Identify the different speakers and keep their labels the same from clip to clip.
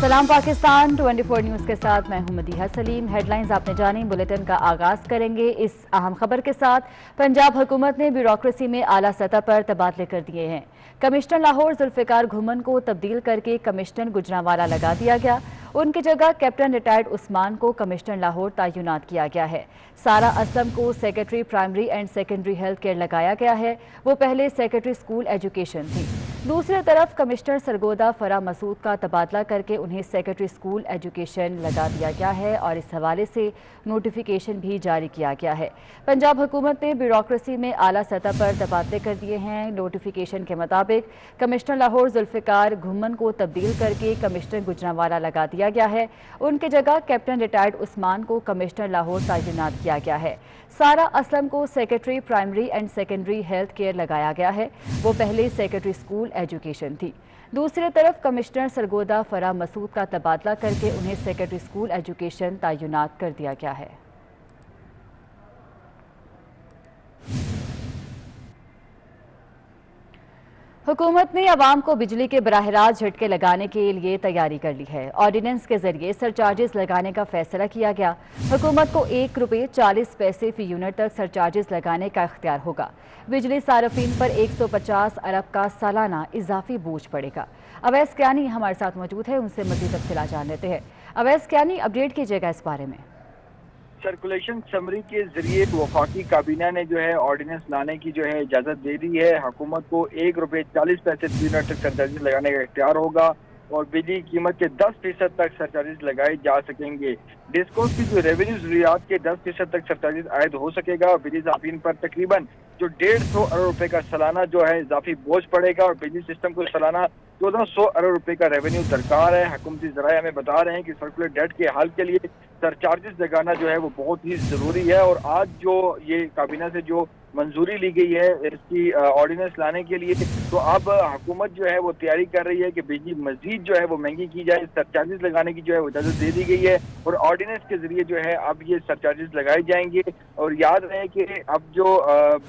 Speaker 1: सलाम पाकिस्तान 24 न्यूज़ के साथ मैं हूं मदीहा सलीम। हेडलाइंस आपने जानी। बुलेटिन का आगाज करेंगे इस अहम खबर के साथ। पंजाब हुकूमत ने ब्यूरोक्रेसी में आला सतह पर तबादले कर दिए हैं। कमिश्नर लाहौर जुल्फिकार घुमन को तब्दील करके कमिश्नर गुजरांवाला लगा दिया गया। उनकी जगह कैप्टन रिटायर्ड उस्मान को कमिश्नर लाहौर तैनात किया गया है। सारा असलम को secretary primary and secondary health care लगाया गया है। वो पहले सेक्रेटरी स्कूल एजुकेशन थी। दूसरी तरफ कमिश्नर सरगोदा फरा मसूद का तबादला करके उन्हें सेक्रेटरी स्कूल एजुकेशन लगा दिया गया है और इस हवाले से नोटिफिकेशन भी जारी किया गया है। पंजाब हुकूमत ने ब्यूरोक्रेसी में आला सतह पर तबादले कर दिए हैं। नोटिफिकेशन के मुताबिक कमिश्नर लाहौर जुल्फिकार घुमन को तब्दील करके कमिश्नर गुजरांवाला लगा दिया गया है। उनकी जगह कैप्टन रिटायर्ड उस्मान को कमिश्नर लाहौर तैनात किया गया है। सारा असलम को secretary primary and secondary health care लगाया गया है। वो पहले सेक्रेटरी स्कूल एजुकेशन थी। दूसरी तरफ कमिश्नर सरगोदा फरा मसूद का तबादला करके उन्हें सेक्रेटरी स्कूल एजुकेशन तैनात कर दिया गया है। हुकूमत ने अवाम को बिजली के बराह रास्त झटके लगाने के लिए तैयारी कर ली है। ऑर्डिनेंस के जरिए सरचार्जेस लगाने का फैसला किया गया। हुकूमत को ₹1.40 फी यूनिट तक सरचार्जेस लगाने का इख्तियार होगा। बिजली सार्फिन पर 150 अरब का सालाना इजाफी बोझ पड़ेगा। अवैस कियानी हमारे साथ मौजूद है, उनसे मजीद तफसीलात जान लेते हैं। अवैस कियानी, अपडेट कीजिएगा इस बारे में।
Speaker 2: सर्कुलेशन समरी के जरिए वफाकी काबीना ने जो है ऑर्डिनेंस लाने की जो है इजाजत दे दी है। हुकूमत को ₹1.40 फी यूनिट तक सरचार्जेस लगाने का इख्तियार होगा और बिजली कीमत के 10% तक सरचार्जेस लगाए जा सकेंगे। डिस्कोस की जो रेवेन्यू जरूरियात के 10% तक सरचार्जेस आयद हो सकेगा और बिजली साफिन पर तकरीबन जो 150 अरब रुपए का सालाना जो है इजाफी बोझ पड़ेगा और बिजली सिस्टम को सालाना 1400 अरब रुपए का रेवेन्यू दरकार है। हुकूमती ज़राए हमें बता रहे हैं कि सर्कुलर डेट के हल के लिए सरचार्जेस लगाना जो है वो बहुत ही ज़रूरी है और आज जो ये काबीना से जो मंजूरी ली गई है इसकी ऑर्डिनेंस लाने के लिए, तो अब हुकूमत जो है वो तैयारी कर रही है कि बिजली मजीद जो है वो महंगी की जाए। सरचार्जेस लगाने की जो है वो इजाज़त दे दी गई है और ऑर्डिनेंस के जरिए जो है अब ये सरचार्जेस लगाए जाएंगे। और याद रहे कि अब जो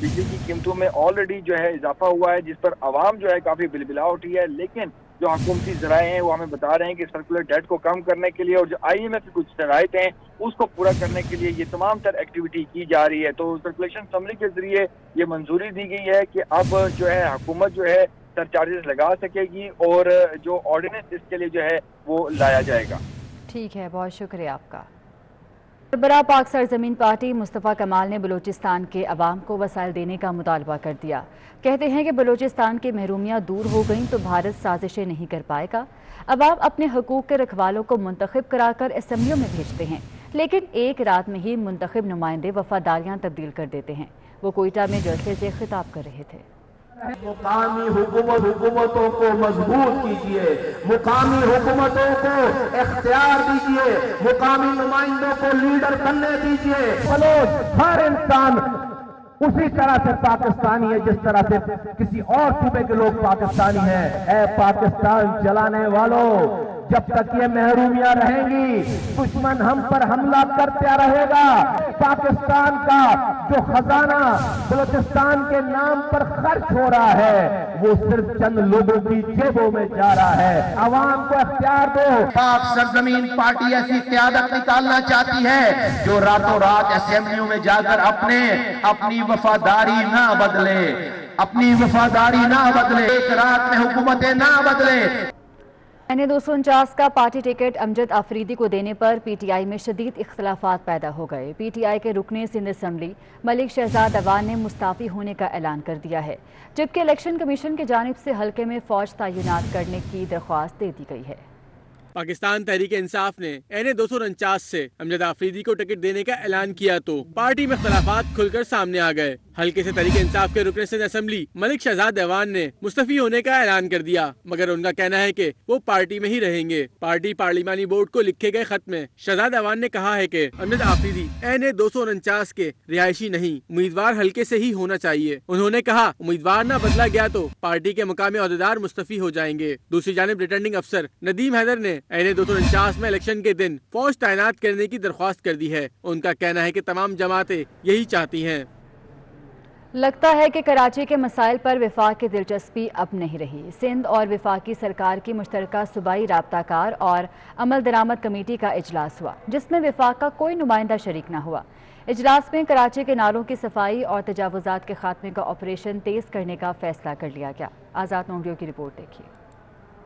Speaker 2: बिजली की कीमतों में ऑलरेडी जो है इजाफा हुआ है जिस पर आवाम जो है काफ़ी बिलबिला उठी है, लेकिन जो हुकूमती ज़राए हैं वो हमें बता रहे हैं कि सर्कुलर डेट को कम करने के लिए और जो IMF की कुछ शराइत हैं उसको पूरा करने के लिए ये तमाम तर एक्टिविटी की जा रही है। तो सर्कुलेशन समरी के जरिए ये मंजूरी दी गई है कि अब जो है हुकूमत जो है सरचार्जेस लगा सकेगी और जो ऑर्डिनेंस इसके लिए जो है वो लाया जाएगा।
Speaker 1: ठीक है, बहुत शुक्रिया आपका। सरबराह पाक सरजमीन पार्टी मुस्तफ़ा कमाल ने बलूचिस्तान के अवाम को वसाइल देने का मुतालबा कर दिया। कहते हैं कि बलूचिस्तान की महरूमियाँ दूर हो गईं तो भारत साजिशें नहीं कर पाएगा। अवाम अपने हकूक़ के रखवालों को मुंतखब कराकर असम्बलियों में भेजते हैं, लेकिन एक रात में ही मुंतखब नुमाइंदे वफादारियाँ तब्दील कर देते हैं। वो कोयटा में जलसे से खिताब कर रहे थे।
Speaker 3: मुकामी हुकूमतों को मजबूत कीजिए, मुकामी हुकूमतों को इख्तियार दीजिए, मुकामी नुमाइंदों को लीडर बनने दीजिए। बलोच हर इंसान उसी तरह से पाकिस्तानी है जिस तरह से किसी और सूबे के लोग पाकिस्तानी हैं। ऐ पाकिस्तान जलाने वालों, जब तक ये महरूमियां रहेंगी दुश्मन हम पर हमला करता रहेगा। पाकिस्तान का जो खजाना बलूचिस्तान के नाम पर खर्च हो रहा है वो सिर्फ चंद लोगों की जेबों में जा रहा है। आवाम को इख्तियार दो।
Speaker 4: पाक सरजमीन पार्टी ऐसी क़यादत निकालना चाहती है जो रातों रात असेंबलियों में जाकर अपनी वफादारी ना बदले, अपनी वफादारी ना बदले, एक रात में हुकूमतें ना बदले।
Speaker 1: NA-249 का पार्टी टिकट अमजद आफरीदी को देने पर PTI में शदीद इख्तलाफात पैदा हो गए। PTI के रुकने सिंध असम्बली मलिक शहजाद अवान ने मुस्ताफ़ी होने का ऐलान कर दिया है, जबकि इलेक्शन कमीशन की जानिब से हल्के में फौज तैनात करने की दरख्वास्त दे दी गई है।
Speaker 5: पाकिस्तान तहरीक इंसाफ ने NA-249 से अमजद आफरीदी को टिकट देने का ऐलान किया तो पार्टी में इख्तलाफात खुलकर सामने आ गए। हल्के से तहरीक इंसाफ के रुकने सिंध असम्बली मलिक शहजाद अवान ने मुस्तफी होने का ऐलान कर दिया, मगर उनका कहना है कि वो पार्टी में ही रहेंगे। पार्टी पार्लिमानी बोर्ड को लिखे गए खत में शहजाद अवान ने कहा है कि अमजद आफरीदी NA-249 के रिहायशी नहीं, उम्मीदवार हल्के से ही होना चाहिए। उन्होंने कहा उम्मीदवार न बदला गया तो पार्टी के मुकामी अहदेदार मुस्तफी हो जाएंगे। दूसरी जानिब रिटर्निंग अफसर नदीम हैदर ने NA-249 में इलेक्शन के दिन फौज तैनात करने की दरख्वास्त कर दी है। उनका कहना है कि तमाम जमातें यही चाहती हैं।
Speaker 1: लगता है कि कराची के मसाइल पर वफाक की दिलचस्पी अब नहीं रही। सिंध और वफाकी सरकार की मुश्तरका सूबाई राब्ताकार और अमल दरामद कमेटी का इजलास हुआ, जिसमें वफाक का कोई नुमाइंदा शरीक न हुआ। इजलास में कराची के नालों की सफाई और तजावुजात के खात्मे का ऑपरेशन तेज करने का फैसला कर लिया गया। आज़ाद नोडियो की रिपोर्ट देखिए।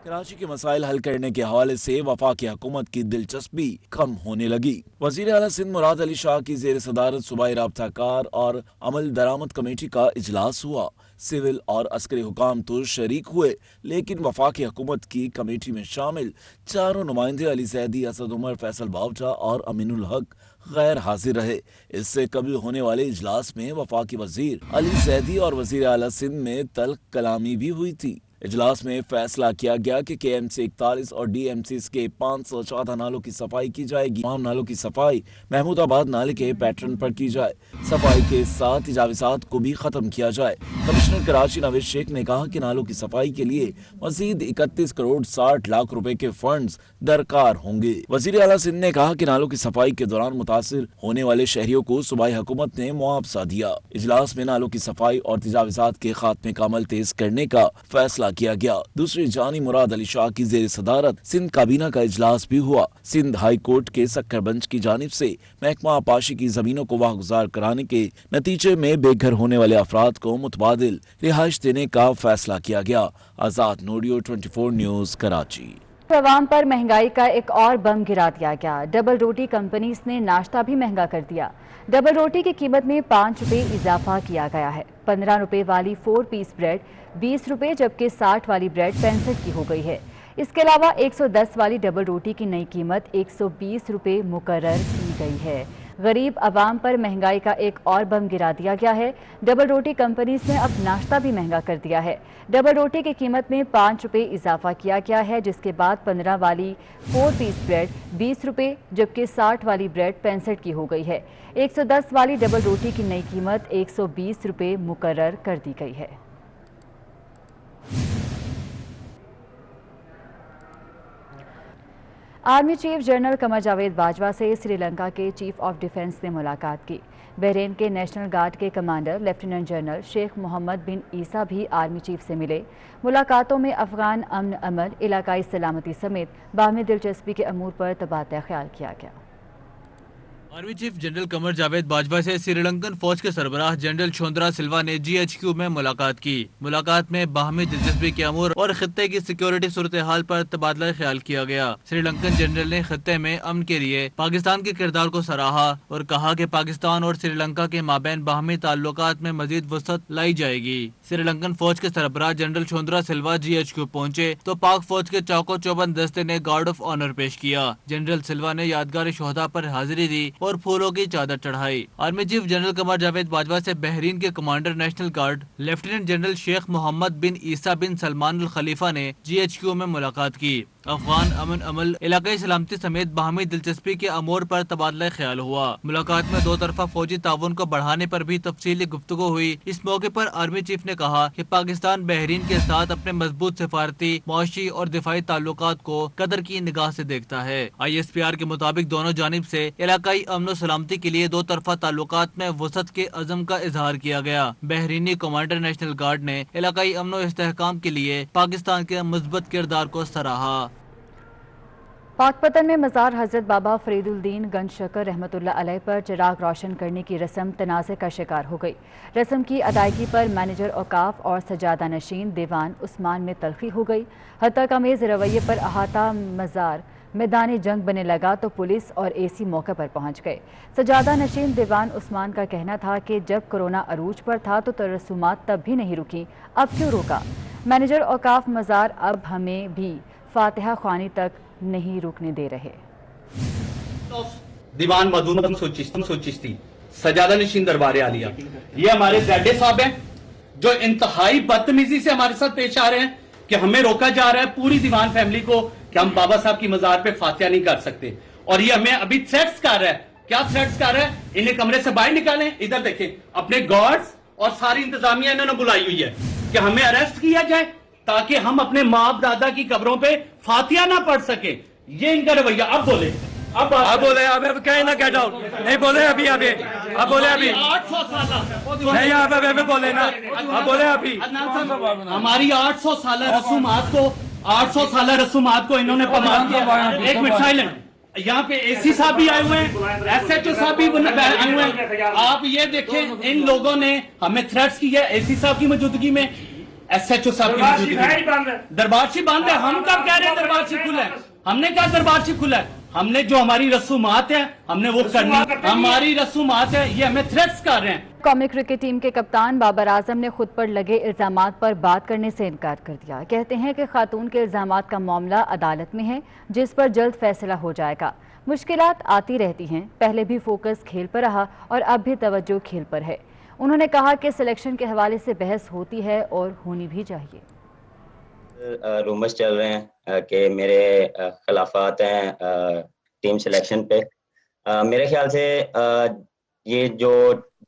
Speaker 6: कराची के मसाइल हल करने के हवाले से वफाकी हुकूमत की दिलचस्पी कम होने लगी। वज़ीर आला सिंध मुराद अली शाह की ज़ेर सदारत सूबाई राब्ताकार और अमल दरामद कमेटी का इजलास हुआ। सिविल और अस्करी हुकाम तो शरीक हुए, लेकिन वफाकी हुकूमत की कमेटी में शामिल चारों नुमाइंदे अली ज़ैदी, असद उमर, फैसल बावटा और अमीनुल हक गैर हाजिर रहे। इससे कबल होने वाले इजलास में वफाकी वजीर अली ज़ैदी और वज़ीर आला सिंध में तल्ख कलामी भी हुई थी। इजलास में फैसला किया गया कि KMC 41 और DMC के 514 नालों की सफाई की जाएगी। तमाम नालों की सफाई महमूदाबाद नाले के पैटर्न पर की जाए। सफाई के साथ तजाविज़ात को भी खत्म किया जाए। कमिश्नर कराची नवीद शेख ने कहा कि नालों की सफाई के लिए मजीद 31 करोड़ 60 लाख रुपए के फंड्स दरकार होंगे। वज़ीर आला सिंध ने कहा कि नालों की सफाई के दौरान मुतासिर होने वाले शहरियों को सूबाई हुकूमत ने मुआवजा दिया। इजलास में नालों की सफाई और तजाविज़ात के खात्मे का अमल तेज करने का फैसला किया गया। दूसरी जानी मुराद अली शाह की ज़ेर सदारत सिंध काबीना का इजलास भी हुआ। सिंध हाई कोर्ट के सक्कर बेंच की जानिब से महकमा आपाशी की जमीनों को वाहगुजार कराने के नतीजे में बेघर होने वाले अफराद को मुतबादिल रिहाइश देने का फैसला किया गया। आज़ाद नोडियो 24 न्यूज़ कराची।
Speaker 1: अवाम पर महंगाई का एक और बम गिरा दिया गया। डबल रोटी कंपनीज ने नाश्ता भी महंगा कर दिया। डबल रोटी की कीमत में 5 रुपए इजाफा किया गया है। 15 रुपए वाली 4 पीस ब्रेड 20 रुपए, जबकि 60 वाली ब्रेड 65 की हो गई है। इसके अलावा 110 वाली डबल रोटी की नई कीमत 120 रुपए मुकर्रर की गई है। गरीब आवाम पर महंगाई का एक और बम गिरा दिया गया है। डबल रोटी कंपनीज ने अब नाश्ता भी महंगा कर दिया है। डबल रोटी की कीमत में 5 रुपए इजाफा किया गया है, जिसके बाद 15 वाली 4 पीस ब्रेड 20 रुपए, जबकि 60 वाली ब्रेड 65 की हो गई है। 110 वाली डबल रोटी की नई कीमत 120 रुपए मुकर्रर कर दी गई है। Army chief general Qamar Javed Bajwa से श्रीलंका के चीफ ऑफ डिफेंस ने मुलाकात की। बहरीन के नेशनल गार्ड के commander lieutenant general Sheikh Mohammed bin Isa भी आर्मी चीफ से मिले। मुलाकातों में अफगान अमन अमल, इलाकाई सलामती समेत बाहमी दिलचस्पी के अमूर पर तबादला ख्याल किया गया।
Speaker 7: Army chief general Qamar Javed Bajwa से श्रीलंकन फौज के सरबराह जनरल छोंद्रा सिल्वा ने GHQ में मुलाकात की। मुलाकात में बाहमी दिलचस्पी के अमूर और खित्ते की सिक्योरिटी सूरत हाल पर तबादला ख्याल किया गया। श्रीलंकन जनरल ने खित्ते में अमन के लिए पाकिस्तान के किरदार को सराहा और कहा कि पाकिस्तान और श्रीलंका के माबैन बाहमी ताल्लुकात में मजीद वसअत लाई जाएगी। श्रीलंकन फौज के सरबराह जनरल छोंद्रा सिल्वा GHQ पहुंचे तो पाक फौज के चौको चौबंद दस्ते ने गार्ड ऑफ ऑनर पेश किया। जनरल सिल्वा ने यादगार शोहदा पर हाजिरी दी और फूलों की चादर चढ़ाई। Army chief general Qamar Javed Bajwa से बहरीन के commander national guard lieutenant general Sheikh Mohammed bin Isa bin Salman Al Khalifa ने GHQ में मुलाकात की। अफगान अमन अमल, इलाकाई सलामती समेत बाहमी दिलचस्पी के अमूर पर तबादला ख्याल हुआ। मुलाकात में दो तरफा फौजी ताउन को बढ़ाने पर भी तफसीली गुफ्तगू हुई। इस मौके पर आर्मी चीफ ने कहा कि पाकिस्तान बहरीन के साथ अपने मजबूत सिफारती, मुआशी और दिफाई ताल्लुकात को कदर की निगाह से देखता है। ISPR के मुताबिक दोनों जानिब से इलाकाई अमन सलामती के लिए दो तरफा ताल्लुकात में वसअत के अज़म का इजहार किया गया। बहरीनी कमांडर नेशनल गार्ड ने इलाकाई अमन और इस्तेहकाम के लिए पाकिस्तान के मुस्बत किरदार को सराहा।
Speaker 1: पाकपतन में मज़ार हज़रत बाबा फरीदुद्दीन गंज शकर रहमतुल्लाह अलैह पर चिराग रोशन करने की रस्म तनाज़े का शिकार हो गई। रस्म की अदायगी पर मैनेजर औकाफ और सजादा नशीन दीवान उस्मान में तलखी हो गई। हत्या का मेज़ रवैये पर अहाता मज़ार मैदान जंग बने लगा तो पुलिस और AC मौके पर पहुंच गए। सजादा नशीन दीवान उस्मान का कहना था कि जब कोरोना अरूज पर था तो रसूमात तब भी नहीं रुकी, अब क्यों रोका। मैनेजर औकाफ मज़ार अब हमें भी फातिहा ख्वानी तक नहीं रुकने दे रहे।
Speaker 8: दीवान मधुमदम सोचिश्ती सजादा नशीन दरबार आलिया, ये हमारे ज़ैडे साहब हैं जो इंतहाई बदतमीजी से हमारे साथ पेश आ रहे हैं कि हमें रोका जा रहा है पूरी दीवान फैमिली को कि हम बाबा साहब की मज़ार पे फातिहा नहीं कर सकते। और ये हमें अभी थ्रेट्स कर रहा है। क्या थ्रेट्स कर रहा है? इन्हें कमरे से बाहर निकालें। इधर देखें, अपने गार्ड्स और सारी इंतजामिया इन्होंने बुलाई हुई है कि हमें अरेस्ट किया जाए ताकि हम अपने माँ दादा की कब्रों पे फातिहा ना पढ़ सके। ये इनका रवैया। अब बोले अब बोले, अब कहे ना गेट आउट, नहीं बोले अभी अभी, अब बोले अभी 800 साल नहीं, अब बोले ना, अब बोले अभी हमारी 800 साल रसूमात को इन्होंने प्रमाण किया। एक मिनट साइलेंट, यहाँ पे एसी साहब भी आए हुए हैं, SHO साहब भी आए हुए हैं। आप ये देखें, इन लोगों ने हमें थ्रेट्स किया एसी साहब की मौजूदगी में, SHO साहब की मौजूदगी में। दरबारशी बंद है, हम कब कह रहे हैं दरबारशी खुला है? हमने कहा दरबारशी खुला है? हमने जो हमारी रसूमात है हमने वो करनी, हमारी रसूमात है, ये हमें थ्रेट्स कर रहे हैं।
Speaker 1: कौमी क्रिकेट टीम के कप्तान बाबर आजम ने खुद पर लगे इल्जामात पर बात करने से इनकार कर दिया। कहते हैं कि खातून के इल्जामात का मामला अदालत में है, जिस पर जल्द फैसला हो जाएगा। मुश्किलात आती रहती हैं, पहले भी फोकस खेल पर रहा और अब भी तवज्जो खेल पर है। उन्होंने कहा कि सिलेक्शन के हवाले से बहस होती है और होनी भी चाहिए।
Speaker 9: रूमर्स चल रहे हैं कि मेरे खिलाफात हैं टीम सिलेक्शन पे। मेरे ख्याल से ये जो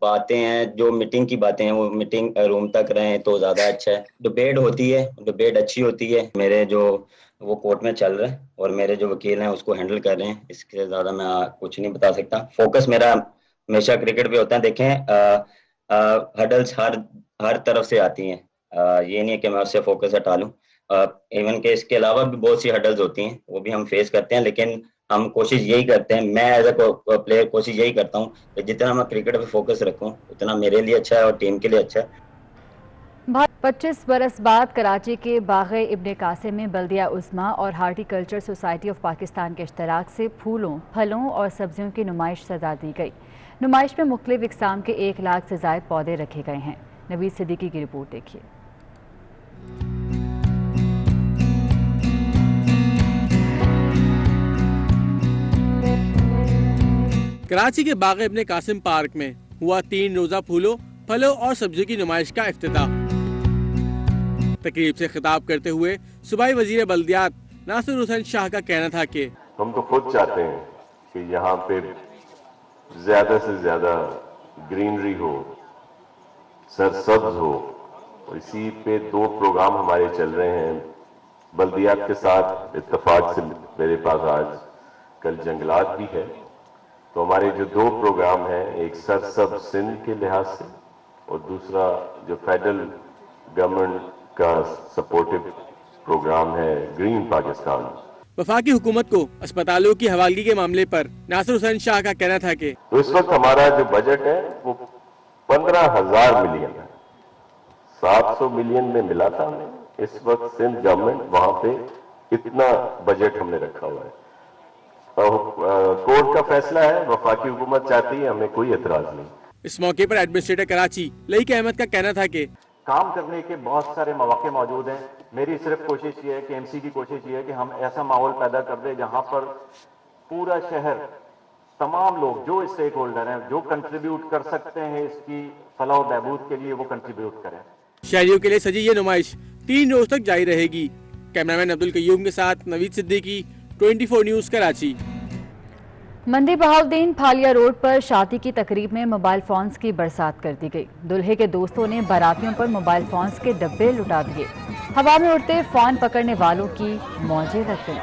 Speaker 9: बातें हैं, जो मीटिंग की बातें हैं, वो मीटिंग रूम तक रहें तो ज़्यादा अच्छा है। डिबेट होती है, डिबेट अच्छी होती है। मेरे जो वो कोर्ट में चल रहा है और मेरे जो वकील हैं उसको हैंडल कर रहे हैं, इससे ज़्यादा मैं कुछ नहीं बता सकता। फोकस मेरा हमेशा क्रिकेट पे होता है। देखें, हडल्स हर तरफ से आती हैं, ये नहीं है कि मैं उससे फोकस हटा लूँ। इवन के इसके अलावा भी बहुत सी हडल्स होती हैं, वो भी हम फेस करते हैं, लेकिन हम कोशिश यही करते हैं, मैं एज अ प्लेयर कोशिश यही करता हूँ कि जितना मैं क्रिकेट पे फोकस रखूँ उतना मेरे लिए अच्छा है और टीम के लिए अच्छा है।
Speaker 1: 25 बरस बाद कराची के बाग़े इब्ने कासिम में बल्दिया उस्मा और हार्टिकल्चर सोसाइटी ऑफ पाकिस्तान के इश्तराक से फूलों, फलों और सब्जियों की नुमाइश सजा दी गई। नुमाइश में मुख्तलिफ इक़साम के 1 लाख से ज़ायद पौधे रखे गए हैं। नवीद सिद्दीकी की रिपोर्ट देखिए।
Speaker 5: कराची के बाग़े इब्ने कासिम पार्क में हुआ 3 रोज़ा फूलों, फलों और सब्जियों की नुमाइश का इफ्तिताह। तकरीब से खिताब करते हुए सूबाई वज़ीर बल्दियात नासिर हुसैन शाह का कहना था कि
Speaker 10: हम तो खुद चाहते हैं कि यहाँ पे ज्यादा से ज्यादा ग्रीनरी हो, सरसब्ज हो, और इसी पे 2 प्रोग्राम हमारे चल रहे हैं। बल्दियात के साथ इत्तेफाक से मेरे पास आज कल जंगलात भी है, तो हमारे जो 2 प्रोग्राम हैं, एक सरसब्ज सिंध के लिहाज से और दूसरा जो फेडरल गवर्नमेंट का सपोर्टिव प्रोग्राम है ग्रीन पाकिस्तान।
Speaker 5: वफाकी हुकूमत को अस्पतालों की हवालगी के मामले पर नासिर हुसैन शाह का कहना था कि
Speaker 10: तो इस वक्त हमारा जो बजट है वो 15,000 मिलियन है। 700 मिलियन में मिला था हमें, इस वक्त सिंध गवर्नमेंट वहां पे इतना बजट हमने रखा हुआ है। कोर्ट का फैसला है, वफाकी हुकूमत चाहती है, हमें कोई एतराज नहीं।
Speaker 5: इस मौके पर एडमिनिस्ट्रेटर कराची लईक अहमद का कहना था कि
Speaker 11: काम करने के बहुत सारे मौके मौजूद हैं। मेरी सिर्फ कोशिश ये है कि MC की कोशिश ये है कि हम ऐसा माहौल पैदा कर दें जहां पर पूरा शहर, तमाम लोग जो स्टेक होल्डर हैं, जो कंट्रीब्यूट कर सकते हैं इसकी फलाह बहबूद के लिए, वो कंट्रीब्यूट करें।
Speaker 5: शहरियों के लिए सजी ये नुमाइश 3 रोज तक जारी रहेगी। कैमरामैन अब्दुल कयूम के साथ नवीद सिद्दीकी, 24 न्यूज़ कराची।
Speaker 1: मंडी बहाउद्दीन फालिया रोड पर शादी की तकरीब में मोबाइल फोन्स की बरसात कर दी गई। दुल्हे के दोस्तों ने बारातियों पर मोबाइल फोन्स के डब्बे लुटा दिए। हवा में उड़ते फोन पकड़ने वालों की मौजें लग गई।